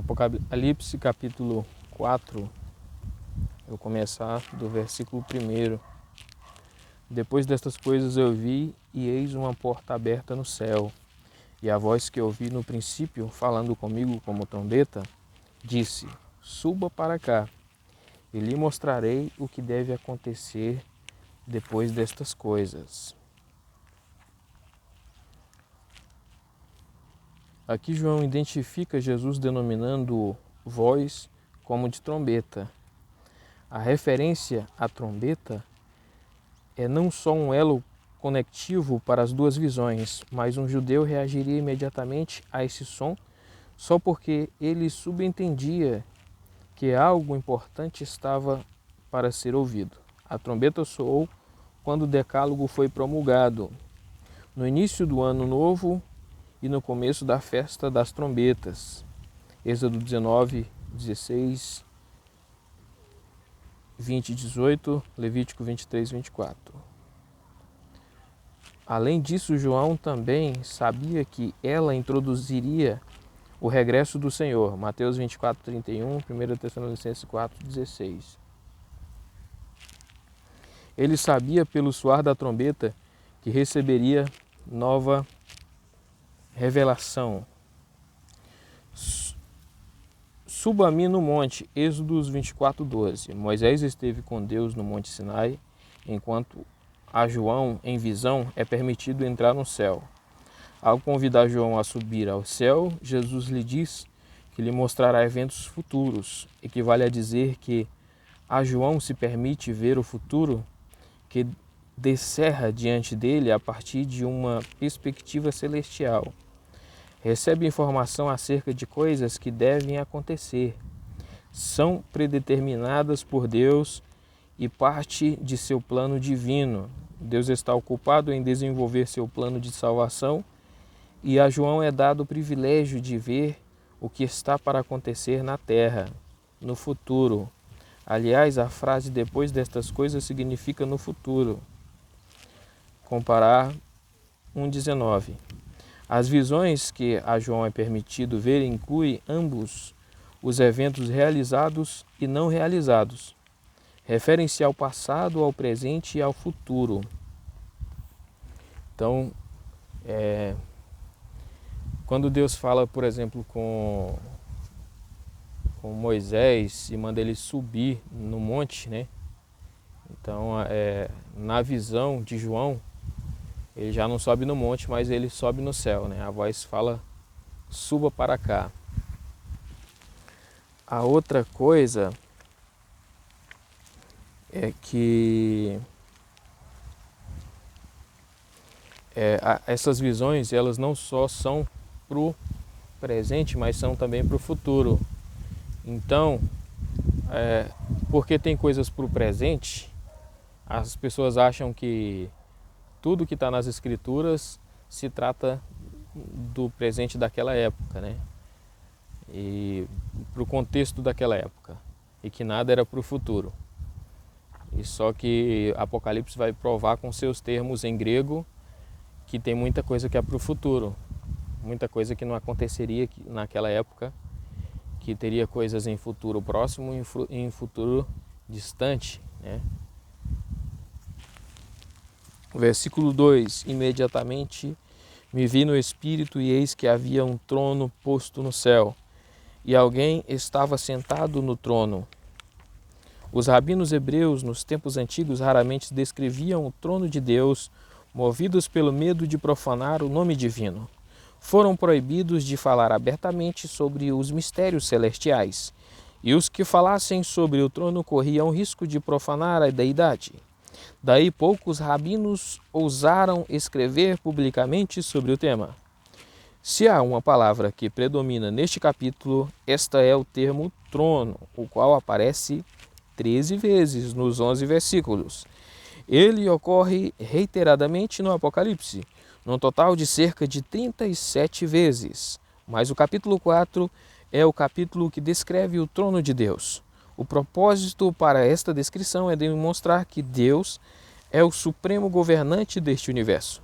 Apocalipse capítulo 4, eu vou começar do versículo 1. Depois destas coisas eu vi, e eis uma porta aberta no céu. E a voz que ouvi no princípio, falando comigo como trombeta, disse: Suba para cá, e lhe mostrarei o que deve acontecer depois destas coisas. Aqui João identifica Jesus denominando voz como de trombeta. A referência à trombeta é não só um elo conectivo para as duas visões, mas um judeu reagiria imediatamente a esse som só porque ele subentendia que algo importante estava para ser ouvido. A trombeta soou quando o decálogo foi promulgado, no início do ano novo e no começo da festa das trombetas. Êxodo 19, 16, 20 e 18, Levítico 23, 24. Além disso, João também sabia que ela introduziria o regresso do Senhor. Mateus 24, 31, 1 Tessalonicenses 4, 16. Ele sabia pelo soar da trombeta que receberia nova revelação. Suba a mim no monte, Êxodo 24, 12. Moisés esteve com Deus no monte Sinai, enquanto a João, em visão, é permitido entrar no céu. Ao convidar João a subir ao céu, Jesus lhe diz que lhe mostrará eventos futuros, equivale a dizer que a João se permite ver o futuro que descerra diante dele a partir de uma perspectiva celestial. Recebe informação acerca de coisas que devem acontecer. São predeterminadas por Deus e parte de seu plano divino. Deus está ocupado em desenvolver seu plano de salvação e a João é dado o privilégio de ver o que está para acontecer na terra, no futuro. Aliás, a frase depois destas coisas significa no futuro. Comparar 1,19. As visões que a João é permitido ver incluem ambos os eventos realizados e não realizados. Referem-se ao passado, ao presente e ao futuro. Então, quando Deus fala, por exemplo, com Moisés e manda ele subir no monte, né? Então, na visão de João, ele já não sobe no monte, mas ele sobe no céu, né? A voz fala, suba para cá. A outra coisa é que essas visões, elas não só são para o presente, mas são também para o futuro. Então, porque tem coisas para o presente, as pessoas acham que tudo que está nas escrituras se trata do presente daquela época, né? E para o contexto daquela época, e que nada era para o futuro. E só que Apocalipse vai provar com seus termos em grego que tem muita coisa que é para o futuro, muita coisa que não aconteceria naquela época, que teria coisas em futuro próximo e em futuro distante, né? Versículo 2: Imediatamente me vi no Espírito e eis que havia um trono posto no céu, e alguém estava sentado no trono. Os rabinos hebreus nos tempos antigos raramente descreviam o trono de Deus, movidos pelo medo de profanar o nome divino. Foram proibidos de falar abertamente sobre os mistérios celestiais, e os que falassem sobre o trono corriam risco de profanar a deidade. Daí poucos rabinos ousaram escrever publicamente sobre o tema. Se há uma palavra que predomina neste capítulo, esta é o termo trono, o qual aparece 13 vezes nos 11 versículos. Ele ocorre reiteradamente no Apocalipse, num total de cerca de 37 vezes. Mas o capítulo 4 é o capítulo que descreve o trono de Deus. O propósito para esta descrição é demonstrar que Deus é o supremo governante deste universo.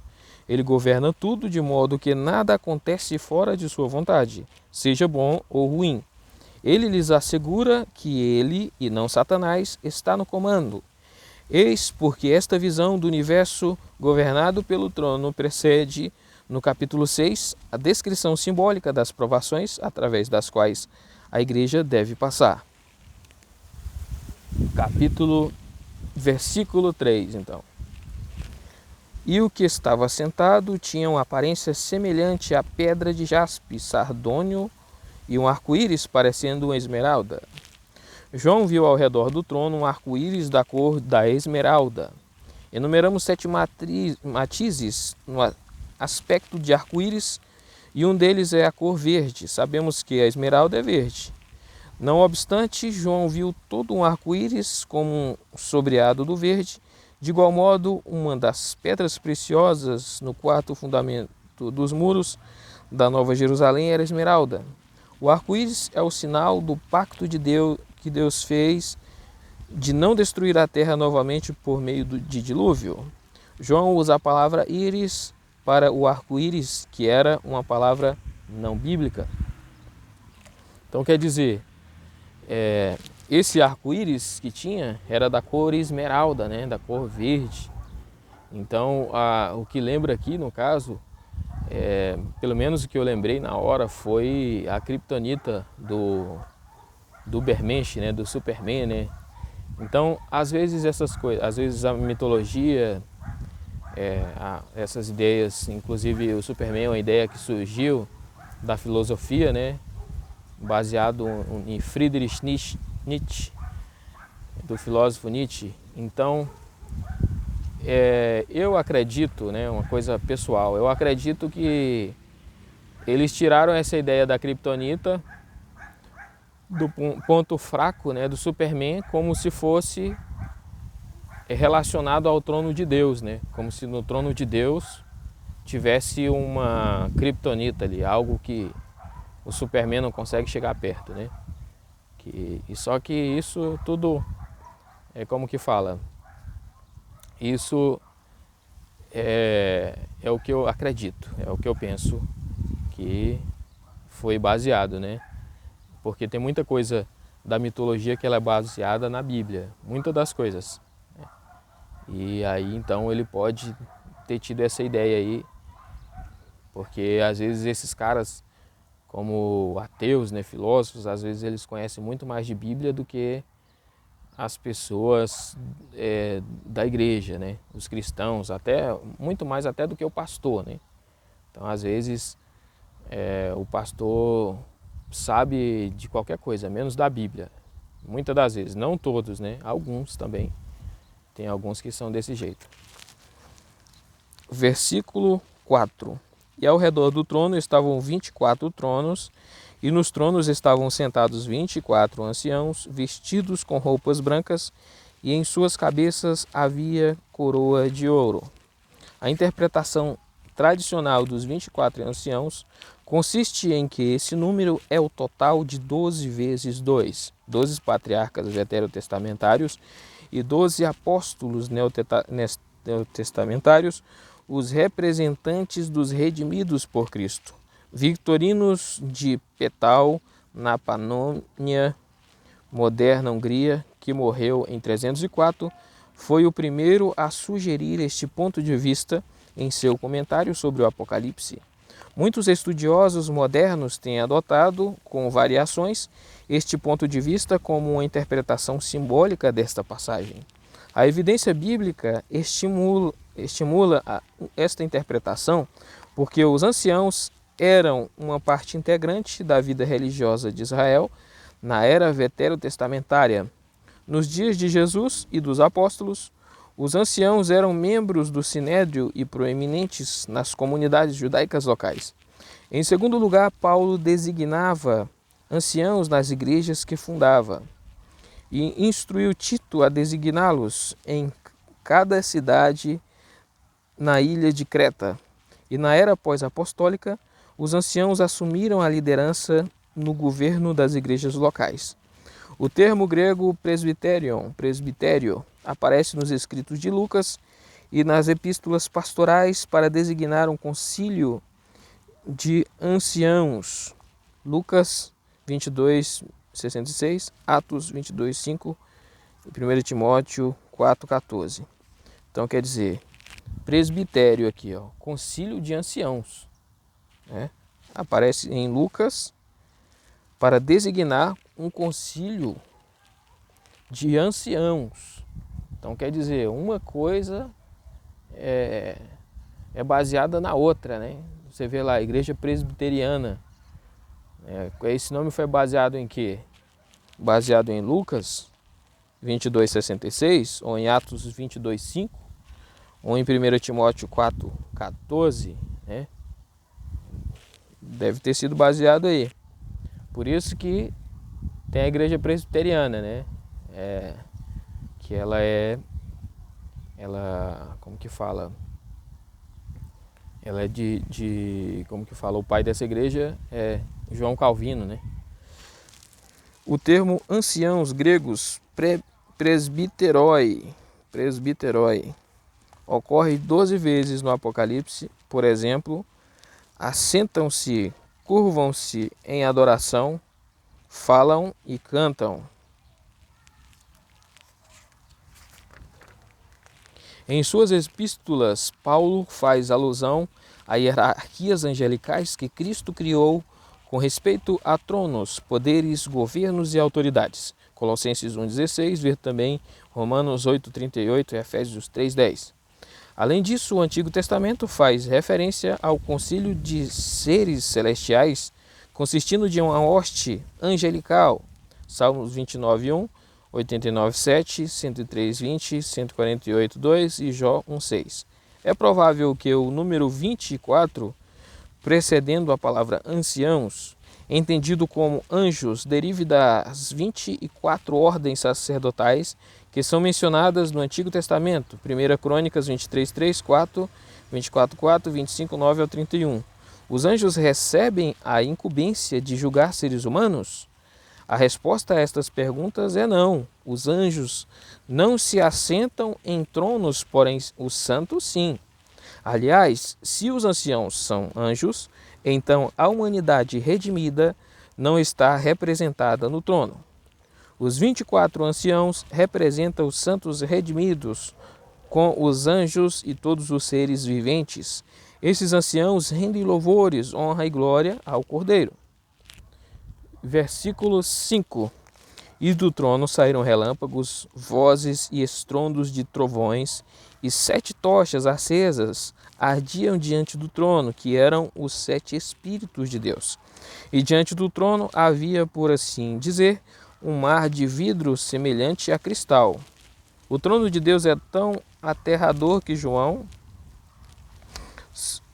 Ele governa tudo de modo que nada acontece fora de sua vontade, seja bom ou ruim. Ele lhes assegura que ele, e não Satanás, está no comando. Eis porque esta visão do universo governado pelo trono precede, no capítulo 6, a descrição simbólica das provações através das quais a igreja deve passar. Versículo 3, então. E o que estava sentado tinha uma aparência semelhante à pedra de jaspe, sardônio e um arco-íris parecendo uma esmeralda. João viu ao redor do trono um arco-íris da cor da esmeralda. Enumeramos 7 matizes no aspecto de arco-íris e um deles é a cor verde. Sabemos que a esmeralda é verde. Não obstante, João viu todo um arco-íris como um sobreado do verde. De igual modo, uma das pedras preciosas no quarto fundamento dos muros da Nova Jerusalém era a esmeralda. O arco-íris é o sinal do pacto de Deus que Deus fez de não destruir a terra novamente por meio de dilúvio. João usa a palavra íris para o arco-íris, que era uma palavra não bíblica. Então quer dizer, esse arco-íris que tinha era da cor esmeralda, né, da cor verde. Então o que lembra aqui no caso, pelo menos o que eu lembrei na hora, foi a kriptonita do Ubermensch, né, do Superman, né? Então, às vezes essas coisas, às vezes a mitologia, essas ideias, inclusive o Superman é uma ideia que surgiu da filosofia, né, baseado em Friedrich Nietzsche, do filósofo Nietzsche. Então, eu acredito, né, uma coisa pessoal, eu acredito que eles tiraram essa ideia da kriptonita do ponto fraco, né, do Superman, como se fosse relacionado ao trono de Deus, né? Como se no trono de Deus tivesse uma kriptonita ali, algo que o Superman não consegue chegar perto, né? Só que isso tudo como que fala? Isso é o que eu acredito, é o que eu penso que foi baseado, né? Porque tem muita coisa da mitologia que ela é baseada na Bíblia, muitas das coisas. E aí então ele pode ter tido essa ideia aí, porque às vezes esses caras, como ateus, né, filósofos, às vezes eles conhecem muito mais de Bíblia do que as pessoas da igreja, né, os cristãos, até muito mais até do que o pastor, né. Então às vezes o pastor sabe de qualquer coisa, menos da Bíblia. Muitas das vezes, não todos, né? Alguns também. Tem alguns que são desse jeito. Versículo 4. E ao redor do trono estavam 24 tronos, e nos tronos estavam sentados 24 anciãos, vestidos com roupas brancas, e em suas cabeças havia coroa de ouro. A interpretação tradicional dos 24 anciãos consiste em que esse número é o total de 12 vezes 2, 12 patriarcas veterotestamentários e 12 apóstolos neotestamentários, os representantes dos redimidos por Cristo. Victorinos de Petal, na Panônia, moderna Hungria, que morreu em 304, foi o primeiro a sugerir este ponto de vista em seu comentário sobre o Apocalipse. Muitos estudiosos modernos têm adotado, com variações, este ponto de vista como uma interpretação simbólica desta passagem. A evidência bíblica estimula esta interpretação porque os anciãos eram uma parte integrante da vida religiosa de Israel na era veterotestamentária. Nos dias de Jesus e dos apóstolos, os anciãos eram membros do sinédrio e proeminentes nas comunidades judaicas locais. Em segundo lugar, Paulo designava anciãos nas igrejas que fundava e instruiu Tito a designá-los em cada cidade na ilha de Creta. E na era pós-apostólica, os anciãos assumiram a liderança no governo das igrejas locais. O termo grego presbitério, aparece nos escritos de Lucas e nas epístolas pastorais para designar um concílio de anciãos. Lucas 22, 66, Atos 22, 5 e 1 Timóteo 4, 14. Então quer dizer, presbitério aqui, ó, concílio de anciãos, né? Aparece em Lucas para designar um concílio de anciãos. Então quer dizer, uma coisa é baseada na outra, né? Você vê lá, Igreja Presbiteriana. Esse nome foi baseado em quê? Baseado em Lucas 22:66, ou em Atos 22:5, ou em 1 Timóteo 4:14, né? Deve ter sido baseado aí. Por isso que tem a Igreja Presbiteriana, né? Que como que fala? Ela é como que fala? O pai dessa igreja é João Calvino, né? O termo anciãos gregos, presbiteroi, ocorre 12 vezes no Apocalipse. Por exemplo, assentam-se, curvam-se em adoração, falam e cantam. Em suas epístolas, Paulo faz alusão a hierarquias angelicais que Cristo criou com respeito a tronos, poderes, governos e autoridades. Colossenses 1,16, ver também Romanos 8,38 e Efésios 3,10. Além disso, o Antigo Testamento faz referência ao concílio de seres celestiais, consistindo de uma hoste angelical. Salmos 29,1, 89,7, 103,20, 148,2 e Jó 1,6. É provável que o número 24, precedendo a palavra anciãos, entendido como anjos, derive das 24 ordens sacerdotais que são mencionadas no Antigo Testamento, 1 Crônicas 23:3, 4, 24:4, 25:9 ao 31. Os anjos recebem a incumbência de julgar seres humanos? A resposta a estas perguntas é não. Os anjos não se assentam em tronos, porém os santos sim. Aliás, se os anciãos são anjos, então a humanidade redimida não está representada no trono. Os 24 anciãos representam os santos redimidos, com os anjos e todos os seres viventes. Esses anciãos rendem louvores, honra e glória ao Cordeiro. Versículo 5. E do trono saíram relâmpagos, vozes e estrondos de trovões, e 7 tochas acesas ardiam diante do trono, que eram os 7 Espíritos de Deus. E diante do trono havia, por assim dizer, um mar de vidro semelhante a cristal. O trono de Deus é tão aterrador que João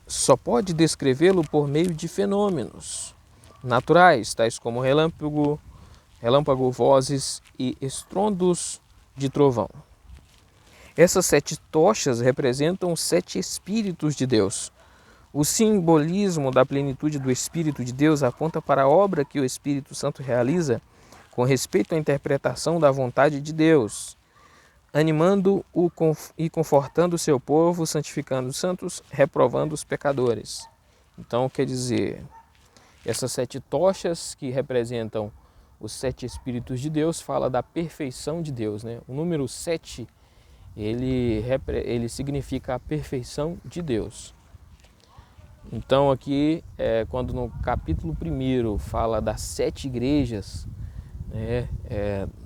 só pode descrevê-lo por meio de fenômenos naturais, tais como relâmpago, vozes e estrondos de trovão. Essas 7 tochas representam os 7 Espíritos de Deus. O simbolismo da plenitude do Espírito de Deus aponta para a obra que o Espírito Santo realiza com respeito à interpretação da vontade de Deus, animando e confortando o seu povo, santificando os santos, reprovando os pecadores. Então, quer dizer, essas 7 tochas que representam os 7 Espíritos de Deus fala da perfeição de Deus, né? O número 7, ele significa a perfeição de Deus. Então aqui, quando no capítulo 1 fala das 7 igrejas, né,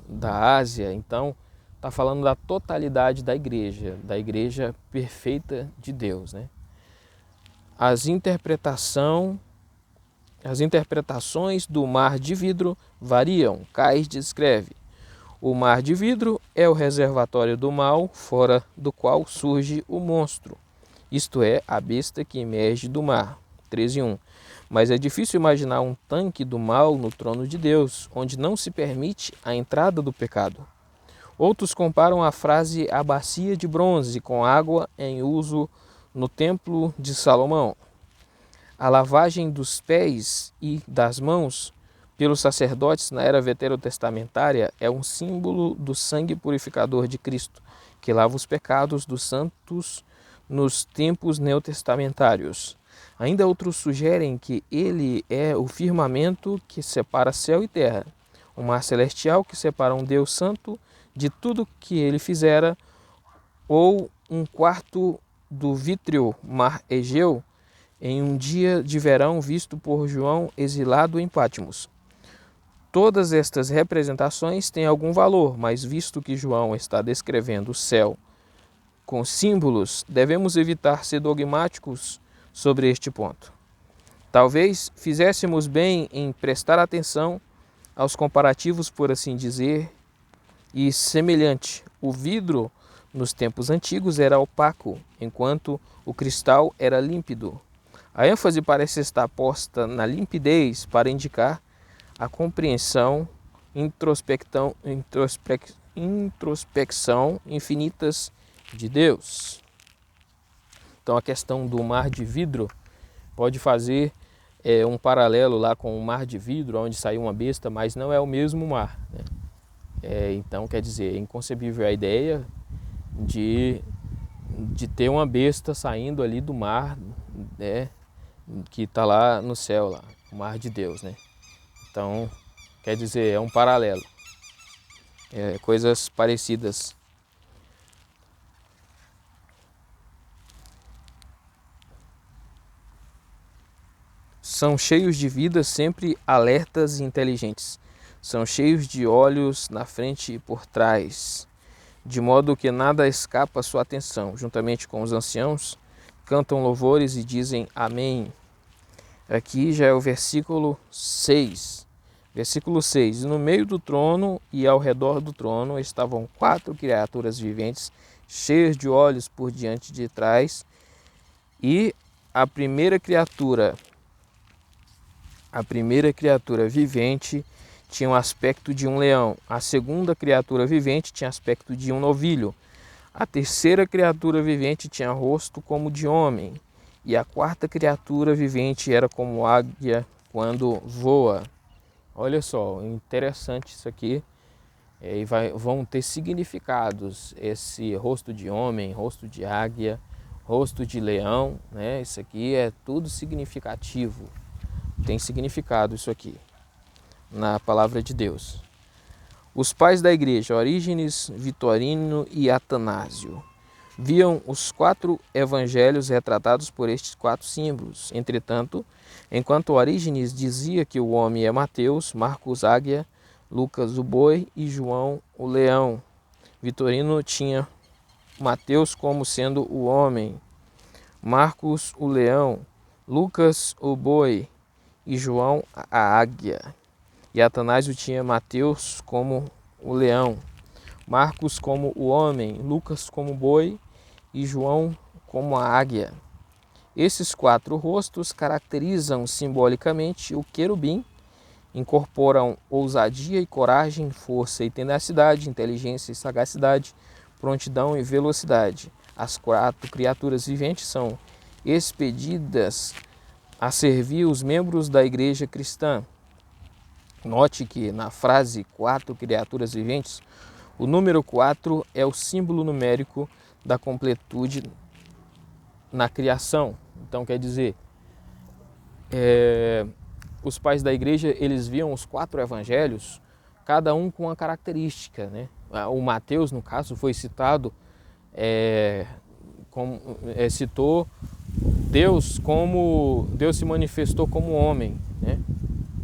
da Ásia, então está falando da totalidade da igreja perfeita de Deus, né? As interpretações do mar de vidro variam. Cais descreve: o mar de vidro é o reservatório do mal, fora do qual surge o monstro, isto é, a besta que emerge do mar. 13:1. Mas é difícil imaginar um tanque do mal no trono de Deus, onde não se permite a entrada do pecado. Outros comparam a frase "a bacia de bronze" com água em uso no templo de Salomão. A lavagem dos pés e das mãos pelos sacerdotes na era veterotestamentária é um símbolo do sangue purificador de Cristo, que lava os pecados dos santos nos tempos neotestamentários. Ainda outros sugerem que ele é o firmamento que separa céu e terra, o mar celestial que separa um Deus santo de tudo que ele fizera, ou um quarto do vítreo mar Egeu, em um dia de verão visto por João exilado em Patmos. Todas estas representações têm algum valor, mas visto que João está descrevendo o céu com símbolos, devemos evitar ser dogmáticos sobre este ponto. Talvez fizéssemos bem em prestar atenção aos comparativos, por assim dizer, e semelhante. O vidro nos tempos antigos era opaco, enquanto o cristal era límpido. A ênfase parece estar posta na limpidez para indicar a compreensão, introspecção infinitas de Deus. Então a questão do mar de vidro pode fazer um paralelo lá com o mar de vidro, onde saiu uma besta, mas não é o mesmo mar, né? Então quer dizer, é inconcebível a ideia de ter uma besta saindo ali do mar, né, que está lá no céu, lá, o mar de Deus, né? Então, quer dizer, é um paralelo, coisas parecidas. São cheios de vida, sempre alertas e inteligentes. São cheios de olhos na frente e por trás, de modo que nada escapa à sua atenção. Juntamente com os anciãos, cantam louvores e dizem amém. Aqui já é o versículo 6. Versículo 6. No meio do trono e ao redor do trono estavam 4 criaturas viventes, cheias de olhos por diante e de trás. E a primeira criatura vivente tinha o aspecto de um leão. A segunda criatura vivente tinha aspecto de um novilho. A terceira criatura vivente tinha rosto como de homem. E a quarta criatura vivente era como águia quando voa. Olha só, interessante isso aqui. E vão ter significados. Esse rosto de homem, rosto de águia, rosto de leão, né? Isso aqui é tudo significativo. Tem significado isso aqui na palavra de Deus. Os pais da igreja, Orígenes, Vitorino e Atanásio, viam os 4 evangelhos retratados por estes 4 símbolos. Entretanto, enquanto Orígenes dizia que o homem é Mateus, Marcos águia, Lucas o boi e João o leão, Vitorino tinha Mateus como sendo o homem, Marcos o leão, Lucas o boi e João a águia. E Atanásio tinha Mateus como o leão, Marcos como o homem, Lucas como o boi e João como a águia. Esses 4 rostos caracterizam simbolicamente o querubim, incorporam ousadia e coragem, força e tenacidade, inteligência e sagacidade, prontidão e velocidade. As 4 criaturas viventes são expedidas a servir os membros da igreja cristã. Note que na frase 4 criaturas viventes, o número 4 é o símbolo numérico da completude na criação. Então quer dizer, os pais da igreja, eles viam os 4 evangelhos, cada um com uma característica, né? O Mateus, no caso, foi citado, citou Deus como Deus se manifestou como homem, né?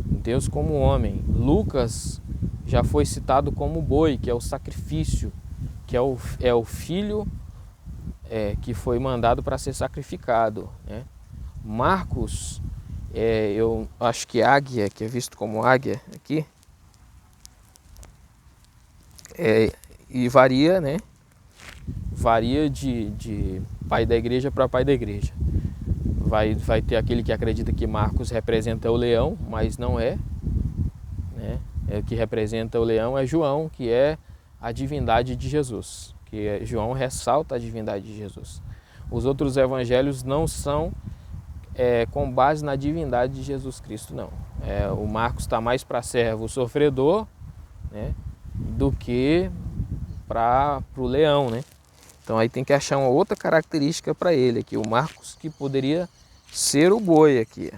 Deus como homem. Lucas já foi citado como boi, que é o sacrifício, que é o filho que foi mandado para ser sacrificado, né? Marcos, eu acho que águia, que é visto como águia aqui, e varia, né? Varia de pai da igreja para pai da igreja. Vai ter aquele que acredita que Marcos representa o leão, mas não é, né? O que representa o leão é João, que é a divindade de Jesus, João ressalta a divindade de Jesus. Os outros evangelhos não são com base na divindade de Jesus Cristo, não. O Marcos está mais para servo sofredor, né, do que para o leão, né? Então aí tem que achar uma outra característica para ele aqui, o Marcos, que poderia ser o boi aqui.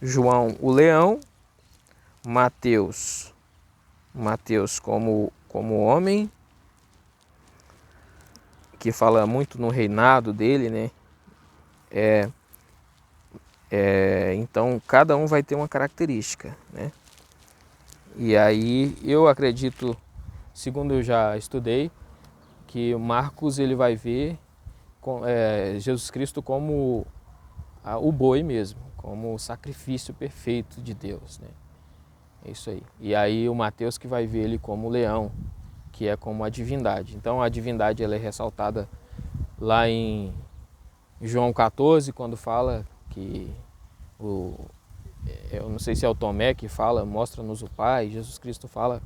João, o leão, Mateus como homem, que fala muito no reinado dele, né? Então cada um vai ter uma característica, né? E aí eu acredito, segundo eu já estudei, que Marcos ele vai ver Jesus Cristo como o boi mesmo, como o sacrifício perfeito de Deus, né? É isso aí. E aí o Mateus que vai ver ele como o leão, que é como a divindade. Então a divindade ela é ressaltada lá em João 14, quando fala que eu não sei se é o Tomé que fala, mostra-nos o Pai. Jesus Cristo fala,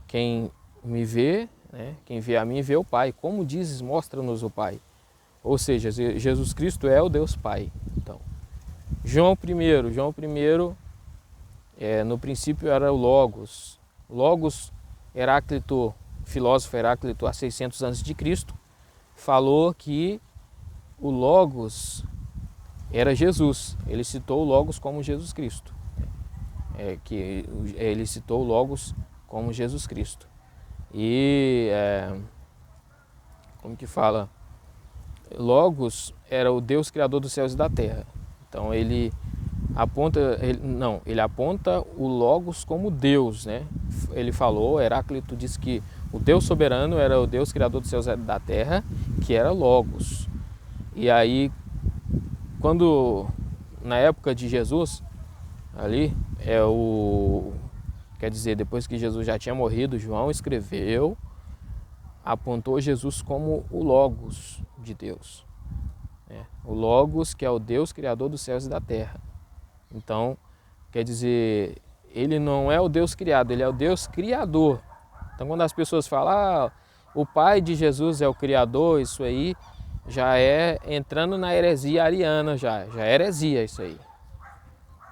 quem me vê, né, quem vê a mim vê o Pai. Como dizes, mostra-nos o Pai. Ou seja, Jesus Cristo é o Deus Pai. Então, João I, no princípio era o Logos. Logos, Heráclito, filósofo Heráclito, há 600 a.C., falou que o Logos era Jesus. Ele citou o Logos como Jesus Cristo. Ele citou o Logos como Jesus Cristo. E, como que fala? Logos era o Deus criador dos céus e da terra. Então ele aponta o Logos como Deus, né? Ele falou, Heráclito disse que o Deus soberano era o Deus criador dos céus e da terra, que era Logos. E aí, na época de Jesus, ali, quer dizer, depois que Jesus já tinha morrido, João escreveu, apontou Jesus como o Logos de Deus. O Logos, que é o Deus criador dos céus e da terra. Então, quer dizer, ele não é o Deus criado, ele é o Deus criador. Então, quando as pessoas falam, o Pai de Jesus é o Criador, isso aí já é entrando na heresia ariana, já é heresia isso aí.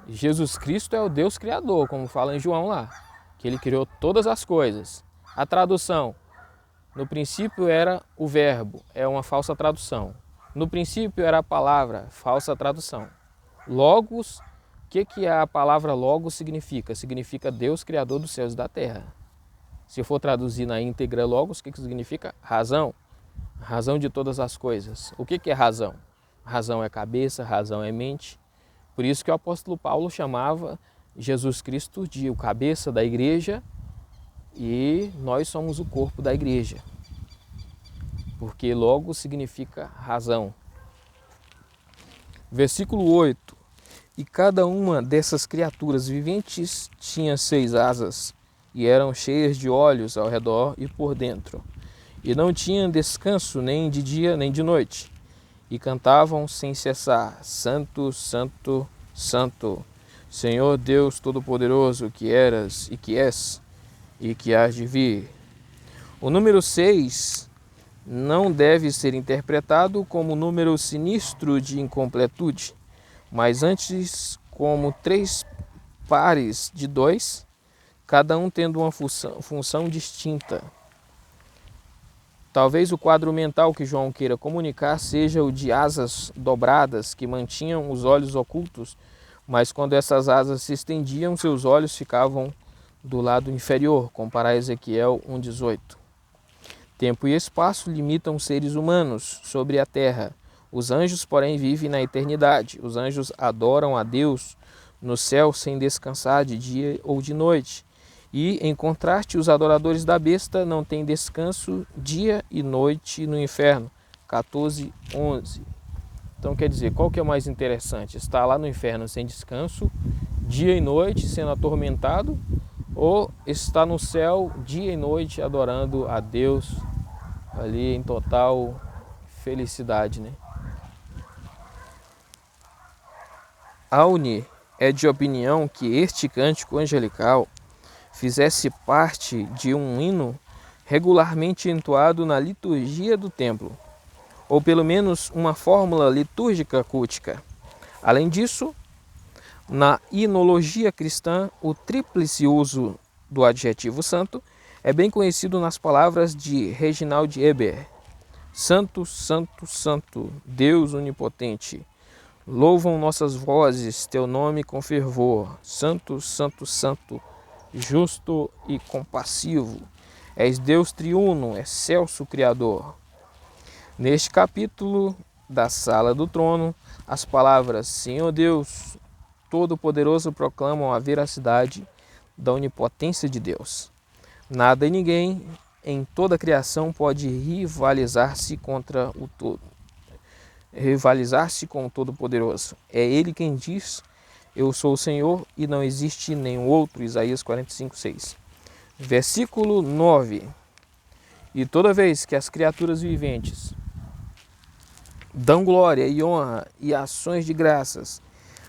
Jesus Cristo é o Deus Criador, como fala em João lá, que ele criou todas as coisas. A tradução, no princípio era o verbo, é uma falsa tradução. No princípio era a palavra, falsa tradução. Logos, o que a palavra logos significa? Significa Deus Criador dos céus e da terra. Se for traduzir na íntegra logos, o que significa? Razão. Razão de todas as coisas. O que é razão? Razão é cabeça, razão é mente. Por isso que o apóstolo Paulo chamava Jesus Cristo de o cabeça da igreja e nós somos o corpo da igreja. Porque logo significa razão. Versículo 8. E cada uma dessas criaturas viventes tinha 6 asas e eram cheias de olhos ao redor e por dentro. E não tinham descanso nem de dia nem de noite. E cantavam sem cessar, Santo, Santo, Santo, Senhor Deus Todo-Poderoso, que eras e que és e que hás de vir. O número 6 não deve ser interpretado como número sinistro de incompletude, mas antes como 3 pares de 2, cada um tendo uma função distinta. Talvez o quadro mental que João queira comunicar seja o de asas dobradas que mantinham os olhos ocultos, mas quando essas asas se estendiam, seus olhos ficavam do lado inferior, comparar Ezequiel 1,18. Tempo e espaço limitam seres humanos sobre a terra. Os anjos, porém, vivem na eternidade. Os anjos adoram a Deus no céu sem descansar de dia ou de noite. E, em contraste, os adoradores da besta não têm descanso dia e noite no inferno. 14:11. Então, quer dizer, qual que é o mais interessante? Estar lá no inferno sem descanso, dia e noite, sendo atormentado, ou estar no céu, dia e noite, adorando a Deus, ali em total felicidade, né? Aune é de opinião que este cântico angelical fizesse parte de um hino regularmente entoado na liturgia do templo, ou pelo menos uma fórmula litúrgica cultica. Além disso, na hinologia cristã, o tríplice uso do adjetivo santo é bem conhecido nas palavras de Reginald Eber. Santo, Santo, Santo, Deus onipotente, Louvam nossas vozes teu nome com fervor. Santo, santo, santo, justo e compassivo. És Deus triuno, excelso Criador. Neste capítulo da Sala do Trono, as palavras Senhor Deus Todo-Poderoso proclamam a veracidade da onipotência de Deus. Nada e ninguém em toda a criação pode rivalizar-se com o Todo-Poderoso. É Ele quem diz, eu sou o Senhor e não existe nenhum outro. Isaías 45:6. Versículo 9. E toda vez que as criaturas viventes dão glória e honra e ações de graças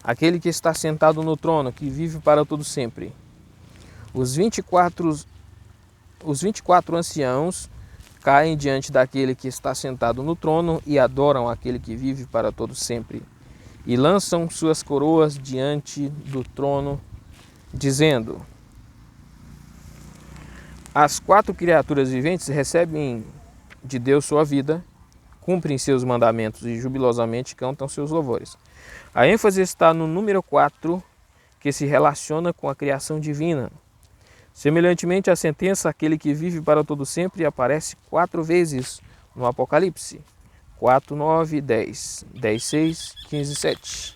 àquele que está sentado no trono, que vive para todo sempre, os 24 anciãos caem diante daquele que está sentado no trono e adoram aquele que vive para todo sempre, e lançam suas coroas diante do trono, dizendo: as 4 criaturas viventes recebem de Deus sua vida, cumprem seus mandamentos e jubilosamente cantam seus louvores. A ênfase está no número 4, que se relaciona com a criação divina. Semelhantemente, a sentença, aquele que vive para todo sempre, aparece 4 vezes no Apocalipse. 4, 9, 10, 10, 6, 15, 7.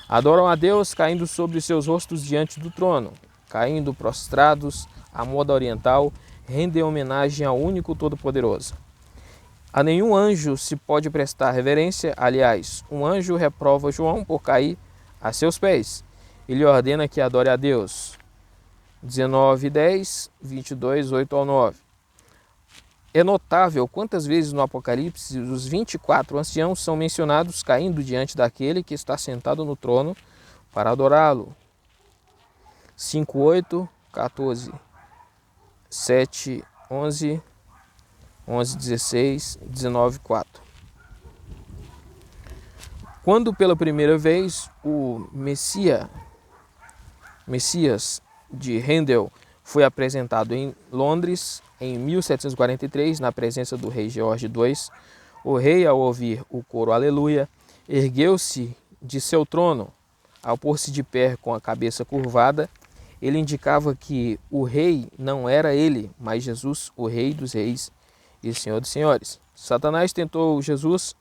Adoram a Deus caindo sobre seus rostos diante do trono, caindo prostrados à moda oriental, rendem homenagem ao único Todo-Poderoso. A nenhum anjo se pode prestar reverência, aliás, um anjo reprova João por cair a seus pés. Ele ordena que adore a Deus. 19:10, 22, 8 ao 9. É notável quantas vezes no Apocalipse os 24 anciãos são mencionados caindo diante daquele que está sentado no trono para adorá-lo. 5:8, 14, 7, 11, 11:16, 19:4. Quando pela primeira vez o Messias de Handel foi apresentado em Londres em 1743, na presença do rei George II, o rei, ao ouvir o coro Aleluia, ergueu-se de seu trono. Ao pôr-se de pé com a cabeça curvada, ele indicava que o rei não era ele, mas Jesus, o Rei dos Reis e Senhor dos Senhores. Satanás tentou Jesus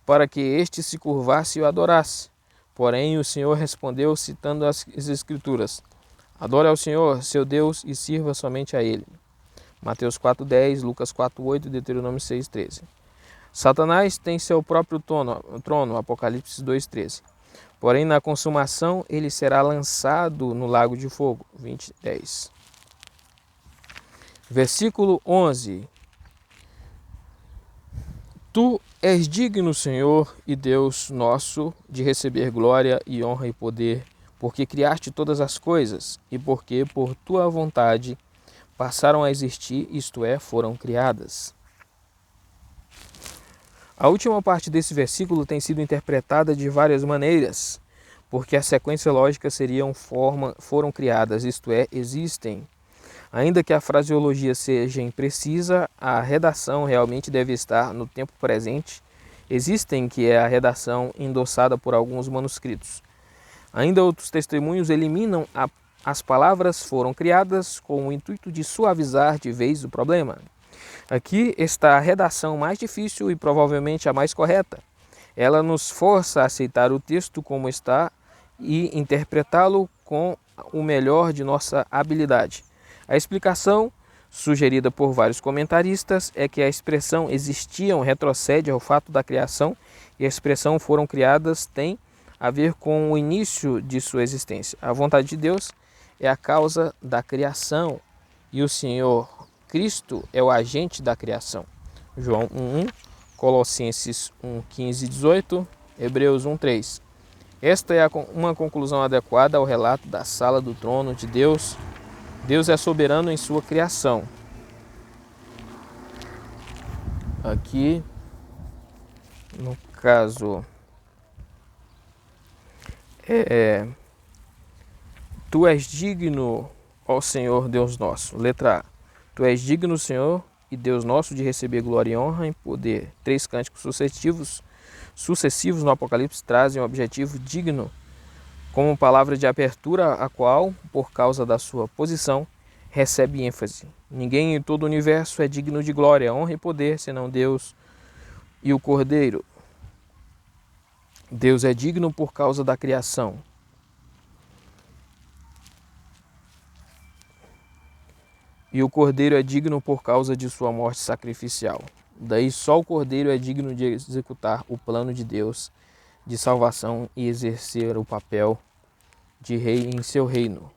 para que este se curvasse e o adorasse. Porém, o Senhor respondeu citando as Escrituras: adore ao Senhor, seu Deus, e sirva somente a Ele. Mateus 4:10, Lucas 4:8 e Deuteronômio 6:13. Satanás tem seu próprio trono, Apocalipse 2:13. Porém, na consumação, ele será lançado no lago de fogo, 20:10. Versículo 11. Tu és digno, Senhor e Deus nosso, de receber glória e honra e poder, porque criaste todas as coisas, e porque, por tua vontade, passaram a existir, isto é, foram criadas. A última parte desse versículo tem sido interpretada de várias maneiras, porque a sequência lógica foram criadas, isto é, existem. Ainda que a fraseologia seja imprecisa, a redação realmente deve estar no tempo presente. Existem, que é a redação endossada por alguns manuscritos. Ainda outros testemunhos eliminam as palavras foram criadas com o intuito de suavizar de vez o problema. Aqui está a redação mais difícil e provavelmente a mais correta. Ela nos força a aceitar o texto como está e interpretá-lo com o melhor de nossa habilidade. A explicação, sugerida por vários comentaristas, é que a expressão existiam retrocede ao fato da criação e a expressão foram criadas tem a ver com o início de sua existência. A vontade de Deus é a causa da criação e o Senhor Cristo é o agente da criação. João 1:1, Colossenses 1:15-18, Hebreus 1:3. Esta é uma conclusão adequada ao relato da sala do trono de Deus. Deus é soberano em sua criação. Aqui, no caso, tu és digno, ó Senhor Deus nosso. Letra A. Tu és digno, Senhor e Deus nosso, de receber glória e honra e poder. 3 cânticos sucessivos sucessivos no Apocalipse trazem um objetivo digno como palavra de abertura, a qual, por causa da sua posição, recebe ênfase. Ninguém em todo o universo é digno de glória, honra e poder, senão Deus e o Cordeiro. Deus é digno por causa da criação. E o Cordeiro é digno por causa de sua morte sacrificial. Daí só o Cordeiro é digno de executar o plano de Deus de salvação e exercer o papel de rei em seu reino.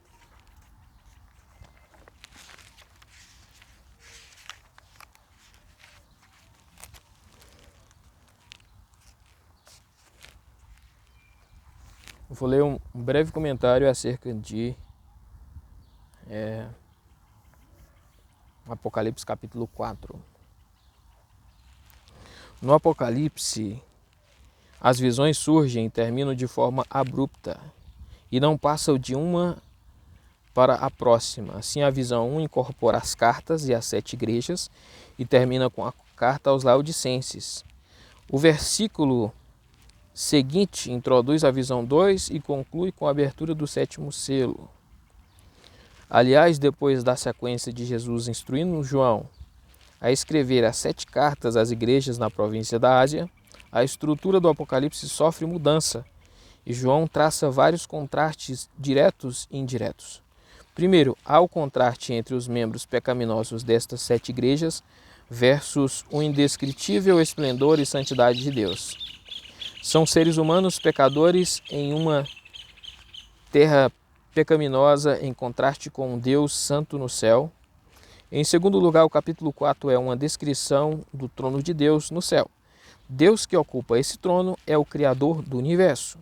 Eu vou ler um breve comentário acerca de Apocalipse capítulo 4. No Apocalipse, as visões surgem e terminam de forma abrupta e não passam de uma para a próxima. Assim, a visão 1 incorpora as cartas e as 7 igrejas e termina com a carta aos Laodicenses. O versículo seguinte introduz a visão 2 e conclui com a abertura do 7º selo. Aliás, depois da sequência de Jesus instruindo João a escrever as 7 cartas às igrejas na província da Ásia, a estrutura do Apocalipse sofre mudança e João traça vários contrastes diretos e indiretos. Primeiro, há o contraste entre os membros pecaminosos destas 7 igrejas versus o indescritível esplendor e santidade de Deus. São seres humanos pecadores em uma terra pecaminosa em contraste com um Deus santo no céu. Em segundo lugar, o capítulo 4 é uma descrição do trono de Deus no céu. Deus que ocupa esse trono é o Criador do universo.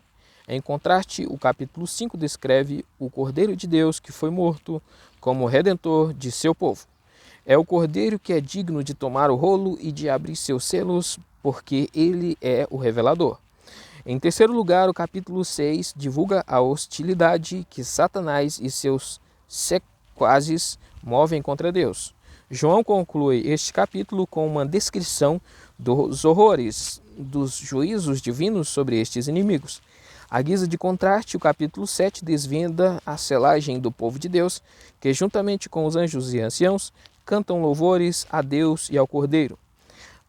Em contraste, o capítulo 5 descreve o Cordeiro de Deus que foi morto como redentor de seu povo. É o Cordeiro que é digno de tomar o rolo e de abrir seus selos, porque ele é o revelador. Em terceiro lugar, o capítulo 6 divulga a hostilidade que Satanás e seus sequazes movem contra Deus. João conclui este capítulo com uma descrição dos horrores dos juízos divinos sobre estes inimigos. À guisa de contraste, o capítulo 7 desvenda a selagem do povo de Deus, que juntamente com os anjos e anciãos cantam louvores a Deus e ao Cordeiro.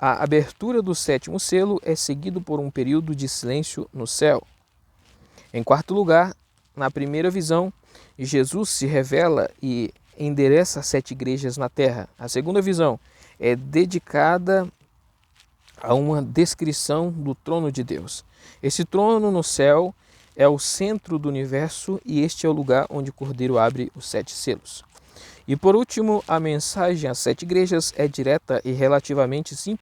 A abertura do 7º selo é seguido por um período de silêncio no céu. Em quarto lugar, na primeira visão, Jesus se revela e endereça as 7 igrejas na terra. A segunda visão é dedicada a uma descrição do trono de Deus. Esse trono no céu é o centro do universo e este é o lugar onde o Cordeiro abre os 7 selos. E por último, a mensagem às 7 igrejas é direta e relativamente